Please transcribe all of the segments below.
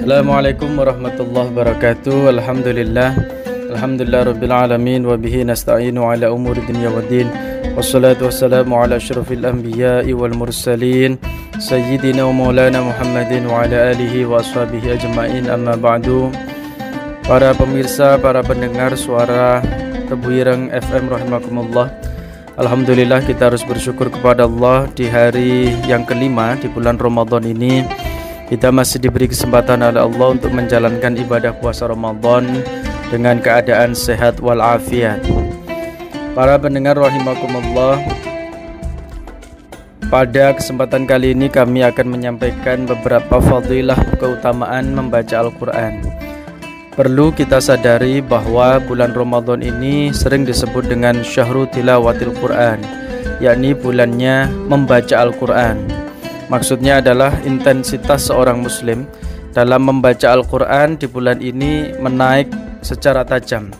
Assalamualaikum warahmatullahi wabarakatuh. Alhamdulillah rabbil alamin wa bihi nasta'inu ala umuri dunya waddin. Wassalatu wassalamu ala asyrafil anbiya'i wal mursalin sayyidina wa maulana Muhammadin wa ala alihi wa ashabihi ajma'in, amma ba'du. Para pemirsa, para pendengar suara Tebu Ireng FM rahimakumullah. Alhamdulillah, kita harus bersyukur kepada Allah di hari yang kelima di bulan Ramadan ini. Kita masih diberi kesempatan oleh Allah untuk menjalankan ibadah puasa Ramadan dengan keadaan sehat walafiat. Para pendengar rahimakumullah, pada kesempatan kali ini kami akan menyampaikan beberapa fadilah keutamaan membaca Al-Quran. Perlu kita sadari bahwa bulan Ramadan ini sering disebut dengan Syahrul Tilawatil Quran, yakni bulannya membaca Al-Quran. Maksudnya adalah intensitas seorang muslim dalam membaca Al-Quran di bulan ini menaik secara tajam.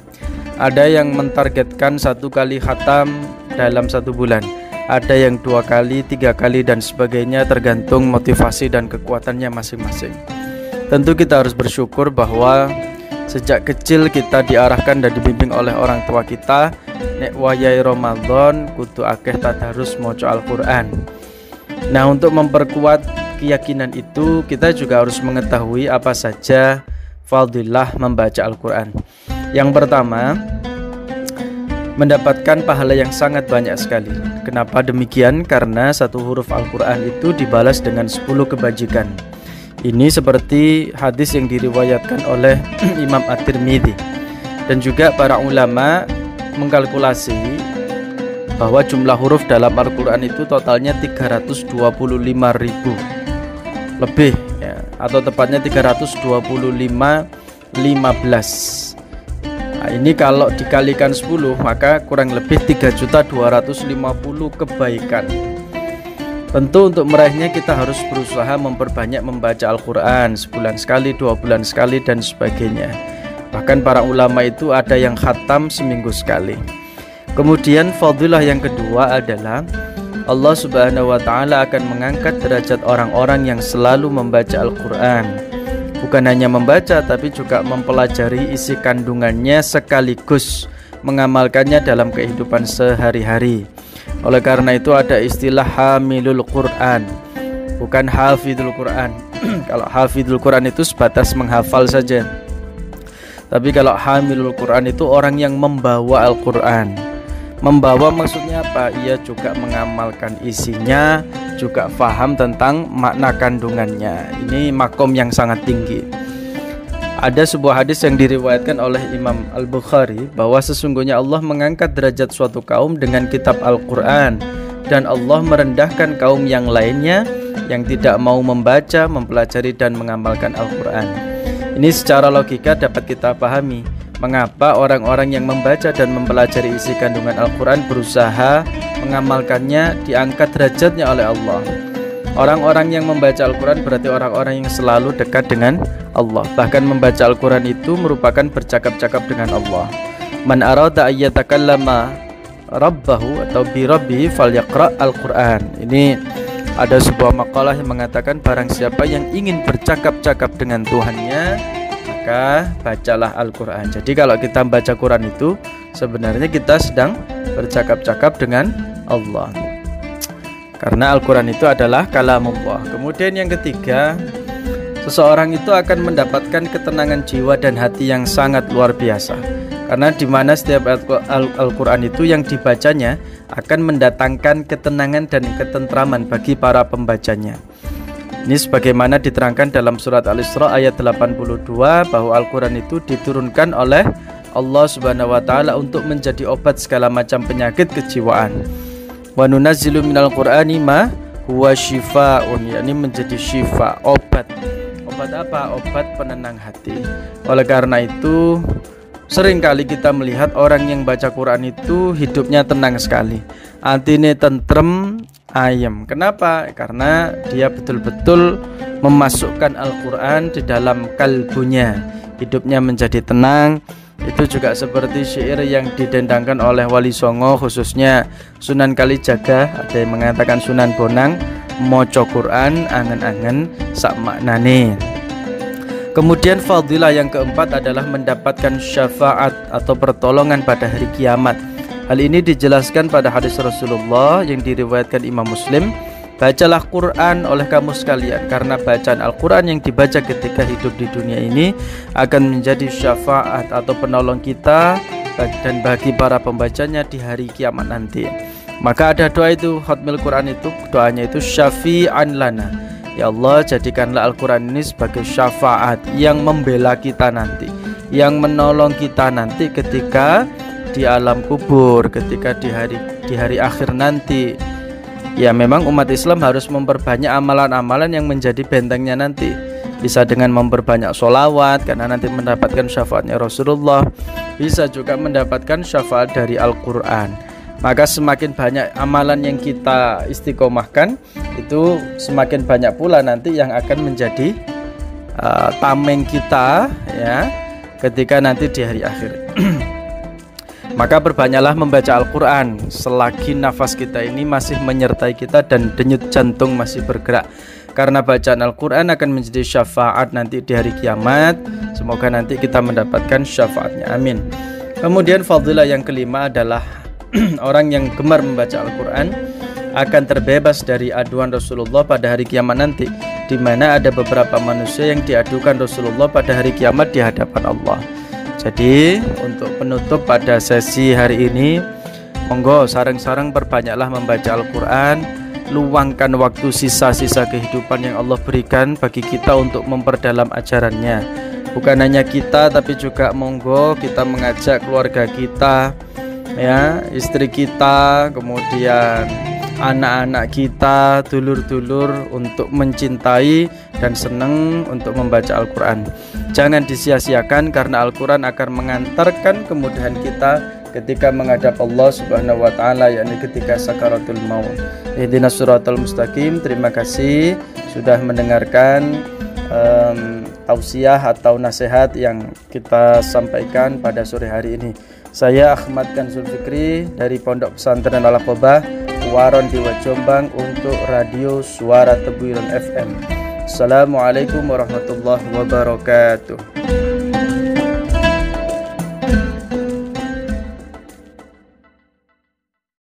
Ada yang mentargetkan 1 kali khatam dalam 1 bulan, ada yang 2 kali, 3 kali dan sebagainya, tergantung motivasi dan kekuatannya masing-masing. Tentu kita harus bersyukur bahwa sejak kecil kita diarahkan dan dibimbing oleh orang tua kita, nek wayai Ramadan kudu akeh tadarus maca Al-Quran. Nah, untuk memperkuat keyakinan itu, kita juga harus mengetahui apa saja fadilah membaca Al-Quran. Yang pertama, mendapatkan pahala yang sangat banyak sekali. Kenapa demikian? Karena 1 huruf Al-Quran itu dibalas dengan 10 kebajikan. Ini seperti hadis yang diriwayatkan oleh Imam At-Tirmidzi. Dan juga para ulama mengkalkulasi bahwa jumlah huruf dalam Al-Quran itu totalnya 325.000 lebih ya, atau tepatnya 325.15. Nah, ini kalau dikalikan 10 maka kurang lebih 3.250 kebaikan. Tentu untuk meraihnya kita harus berusaha memperbanyak membaca Al-Quran, sebulan sekali, 2 bulan sekali dan sebagainya. Bahkan para ulama itu ada yang khatam seminggu sekali. Kemudian fadilah yang kedua adalah Allah Subhanahu wa ta'ala akan mengangkat derajat orang-orang yang selalu membaca Al-Quran. Bukan hanya membaca, tapi juga mempelajari isi kandungannya sekaligus mengamalkannya dalam kehidupan sehari-hari. Oleh karena itu ada istilah hamilul Quran, bukan hafidul Quran. Kalau hafidul Quran itu sebatas menghafal saja, tapi kalau hamilul Quran itu orang yang membawa Al-Quran. Membawa maksudnya apa? Ia juga mengamalkan isinya, juga faham tentang makna kandungannya. Ini makom yang sangat tinggi. Ada sebuah hadis yang diriwayatkan oleh Imam Al-Bukhari bahwa sesungguhnya Allah mengangkat derajat suatu kaum dengan kitab Al-Quran, dan Allah merendahkan kaum yang lainnya yang tidak mau membaca, mempelajari dan mengamalkan Al-Quran. Ini secara logika dapat kita pahami mengapa orang-orang yang membaca dan mempelajari isi kandungan Al-Quran berusaha mengamalkannya diangkat derajatnya oleh Allah. Orang-orang yang membaca Al-Quran berarti orang-orang yang selalu dekat dengan Allah. Bahkan membaca Al-Quran itu merupakan bercakap-cakap dengan Allah. Man arada ayyatakallama rabbahu atau bi rabbihi falyaqra Al-Quran. Ini ada sebuah makalah yang mengatakan barang siapa yang ingin bercakap-cakap dengan Tuhannya, maka bacalah Al-Quran. Jadi kalau kita membaca Quran itu sebenarnya kita sedang bercakap-cakap dengan Allah, karena Al-Quran itu adalah kalamullah. Kemudian yang ketiga, seseorang itu akan mendapatkan ketenangan jiwa dan hati yang sangat luar biasa. Karena di mana setiap Al-Quran itu yang dibacanya akan mendatangkan ketenangan dan ketentraman bagi para pembacanya. Ini sebagaimana diterangkan dalam surat Al-Isra ayat 82 bahwa Al-Quran itu diturunkan oleh Allah Subhanahu wa ta'ala untuk menjadi obat segala macam penyakit kejiwaan. Wa nunazzilu minal Qur'ani ma huwa shifaa'un, yakni menjadi syifa, obat. Obat apa? Obat penenang hati. Oleh karena itu seringkali kita melihat orang yang baca Quran itu hidupnya tenang sekali, hatinya tentrem, ayem. Kenapa? Karena dia betul-betul memasukkan Al-Quran di dalam kalbunya, hidupnya menjadi tenang. Itu juga seperti syair yang didendangkan oleh Wali Songo, khususnya Sunan Kalijaga. Ada yang mengatakan Sunan Bonang, moco Quran angen-angen sak maknane. Kemudian fadilah yang keempat adalah mendapatkan syafaat atau pertolongan pada hari kiamat. Hal ini dijelaskan pada hadis Rasulullah yang diriwayatkan Imam Muslim. Bacalah Quran oleh kamu sekalian, karena bacaan Al-Quran yang dibaca ketika hidup di dunia ini akan menjadi syafaat atau penolong kita dan bagi para pembacanya di hari kiamat nanti. Maka ada doa itu, khatmil Quran itu, doanya itu syafi'an lana. Ya Allah, jadikanlah Al-Quran ini sebagai syafaat yang membela kita nanti, yang menolong kita nanti ketika di alam kubur, ketika di hari akhir nanti. Ya, memang umat Islam harus memperbanyak amalan-amalan yang menjadi bentengnya nanti. Bisa dengan memperbanyak sholawat, karena nanti mendapatkan syafaatnya Rasulullah. Bisa juga mendapatkan syafaat dari Al-Quran. Maka semakin banyak amalan yang kita istiqomahkan, itu semakin banyak pula nanti yang akan menjadi tameng kita, ya, ketika nanti di hari akhir. Maka perbanyaklah membaca Al-Quran selagi nafas kita ini masih menyertai kita dan denyut jantung masih bergerak. Karena bacaan Al-Quran akan menjadi syafaat nanti di hari kiamat. Semoga nanti kita mendapatkan syafaatnya, amin. Kemudian fadilah yang kelima adalah orang yang gemar membaca Al-Quran akan terbebas dari aduan Rasulullah pada hari kiamat nanti, di mana ada beberapa manusia yang diadukan Rasulullah pada hari kiamat di hadapan Allah. Jadi untuk penutup pada sesi hari ini, monggo sareng-sareng perbanyaklah membaca Al-Quran. Luangkan waktu sisa-sisa kehidupan yang Allah berikan bagi kita untuk memperdalam ajarannya. Bukan hanya kita, tapi juga monggo kita mengajak keluarga kita, ya, istri kita, kemudian anak-anak kita, dulur-dulur untuk mencintai dan senang untuk membaca Al-Quran. Jangan disia-siakan, karena Al-Quran akan mengantarkan kemudahan kita ketika menghadap Allah Subhanahu wa taala, yakni ketika sakaratul maut. Ihdinas siratal mustaqim. Terima kasih sudah mendengarkan tausiah atau nasihat yang kita sampaikan pada sore hari ini. Saya Ahmad Kanzul Fikri dari Pondok Pesantren Al-Aqobah, Waron Diwa Jombang, untuk Radio Suara Tebu Ireng FM. Assalamualaikum warahmatullahi wabarakatuh.